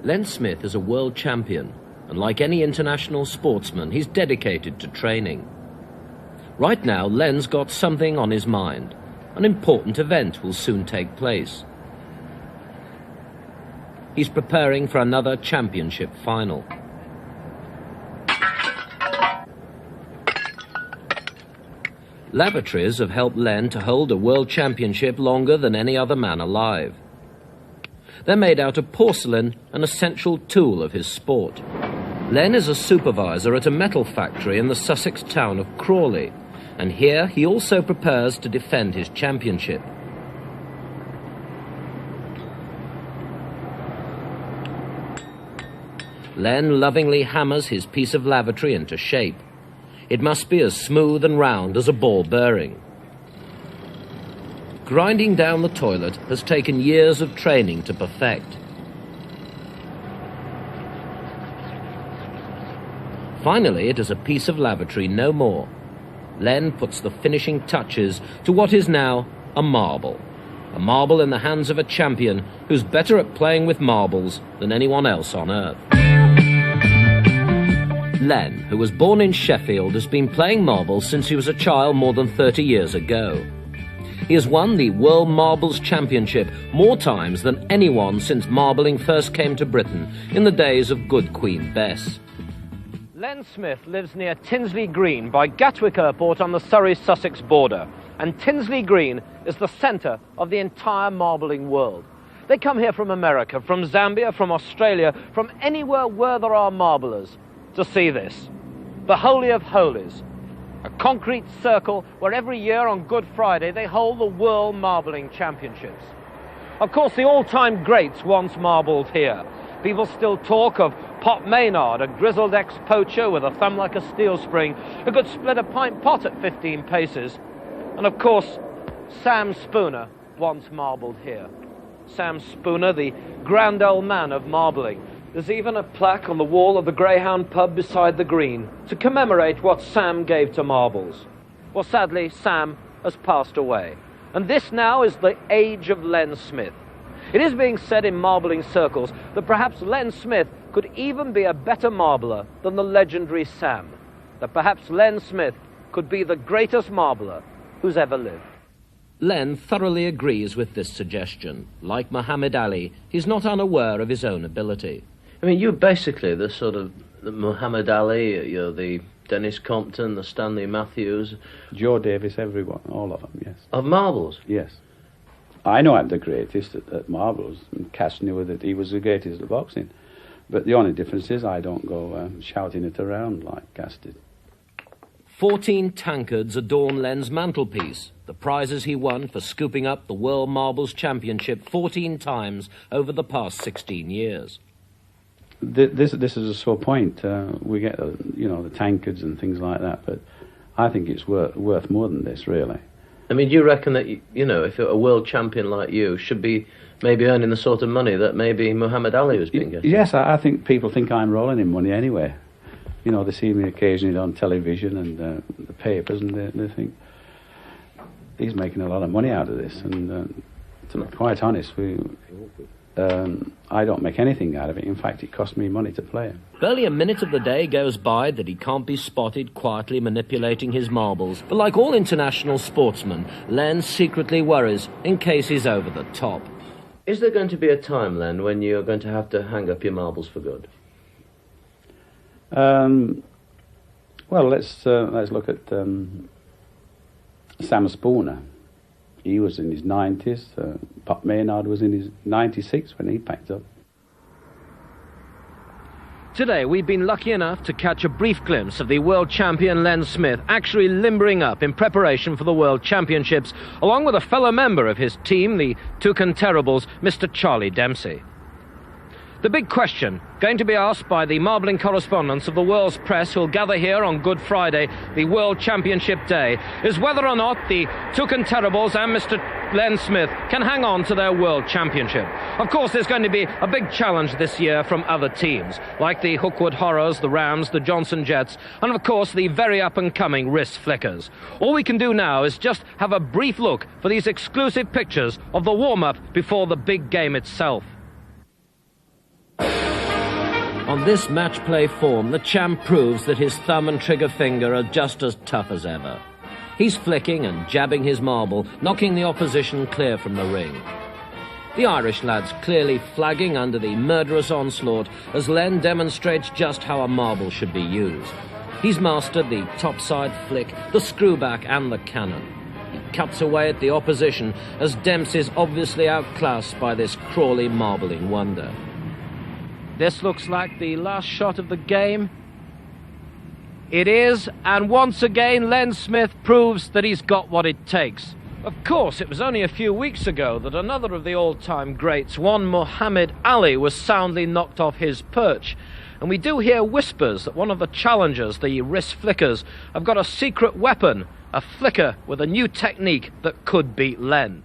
Len Smith is a world champion, and like any international sportsman, he's dedicated to training. Right now, Len's got something on his mind. An important event will soon take place. He's preparing for another championship final. Lavatories have helped Len to hold a world championship longer than any other man alive. They're made out of porcelain, an essential tool of his sport. Len is a supervisor at a metal factory in the Sussex town of Crawley, and here he also prepares to defend his championship. Len lovingly hammers his piece of lavatory into shape. It must be as smooth and round as a ball bearing. Grinding down the toilet has taken years of training to perfect. Finally, it is a piece of lavatory no more. Len puts the finishing touches to what is now a marble. A marble in the hands of a champion who's better at playing with marbles than anyone else on earth. Len, who was born in Sheffield, has been playing marbles since he was a child more than 30 years ago. He has won the World Marbles Championship more times than anyone since marbling first came to Britain in the days of good Queen Bess. Len Smith lives near Tinsley Green by Gatwick Airport on the Surrey-Sussex border. And Tinsley Green is the centre of the entire marbling world. They come here from America, from Zambia, from Australia, from anywhere where there are marblers to see this. The Holy of Holies, a concrete circle where every year on Good Friday they hold the World Marbling Championships. Of course, the all-time greats once marbled here. People still talk of Pop Maynard, a grizzled ex-poacher with a thumb like a steel spring who could split a pint pot at 15 paces. And of course, Sam Spooner once marbled here. Sam Spooner, the grand old man of marbling. There's even a plaque on the wall of the Greyhound pub beside the green to commemorate what Sam gave to marbles. Well, sadly, Sam has passed away. And this now is the age of Len Smith. It is being said in marbling circles that perhaps Len Smith could even be a better marbler than the legendary Sam. That perhaps Len Smith could be the greatest marbler who's ever lived. Len thoroughly agrees with this suggestion. Like Muhammad Ali, he's not unaware of his own ability. I mean, you're basically the sort of the Muhammad Ali, you're the Dennis Compton, the Stanley Matthews. Joe Davis, everyone, all of them, yes. Of marbles? Yes. I know I'm the greatest at marbles, and Cass knew that he was the greatest at boxing. But the only difference is I don't go shouting it around like Cass did. 14 tankards adorn Len's mantelpiece, the prizes he won for scooping up the World Marbles Championship 14 times over the past 16 years. This is a sore point. We get, the tankards and things like that, but I think it's worth more than this, really. I mean, do you reckon that, if a world champion like you should be maybe earning the sort of money that maybe Muhammad Ali has been getting? Yes, I think people think I'm rolling in money anyway. They see me occasionally on television and the papers, and they think he's making a lot of money out of this. And to be quite honest, I don't make anything out of it. In fact, it costs me money to play him. Barely a minute of the day goes by that he can't be spotted quietly manipulating his marbles. But like all international sportsmen, Len secretly worries in case he's over the top. Is there going to be a time, Len, when you're going to have to hang up your marbles for good? Well, let's look at Sam Spooner. He was in his 90s. Pop Maynard was in his 96 when he packed up. Today, we've been lucky enough to catch a brief glimpse of the world champion Len Smith actually limbering up in preparation for the World Championships, along with a fellow member of his team, the Toucan Terribles, Mr. Charlie Dempsey. The big question, going to be asked by the marbling correspondents of the world's press who'll gather here on Good Friday, the World Championship Day, is whether or not the Toucan Terribles and Mr. Len Smith can hang on to their World Championship. Of course, there's going to be a big challenge this year from other teams, like the Hookwood Horrors, the Rams, the Johnson Jets, and of course the very up-and-coming Wrist Flickers. All we can do now is just have a brief look for these exclusive pictures of the warm-up before the big game itself. On this match play form, the champ proves that his thumb and trigger finger are just as tough as ever. He's flicking and jabbing his marble, knocking the opposition clear from the ring. The Irish lad's clearly flagging under the murderous onslaught as Len demonstrates just how a marble should be used. He's mastered the topside flick, the screwback and the cannon. He cuts away at the opposition as Demps is obviously outclassed by this Crawley marbling wonder. This looks like the last shot of the game. It is, and once again Len Smith proves that he's got what it takes. Of course, it was only a few weeks ago that another of the all-time greats, one Muhammad Ali, was soundly knocked off his perch. And we do hear whispers that one of the challengers, the wrist flickers, have got a secret weapon, a flicker with a new technique that could beat Len.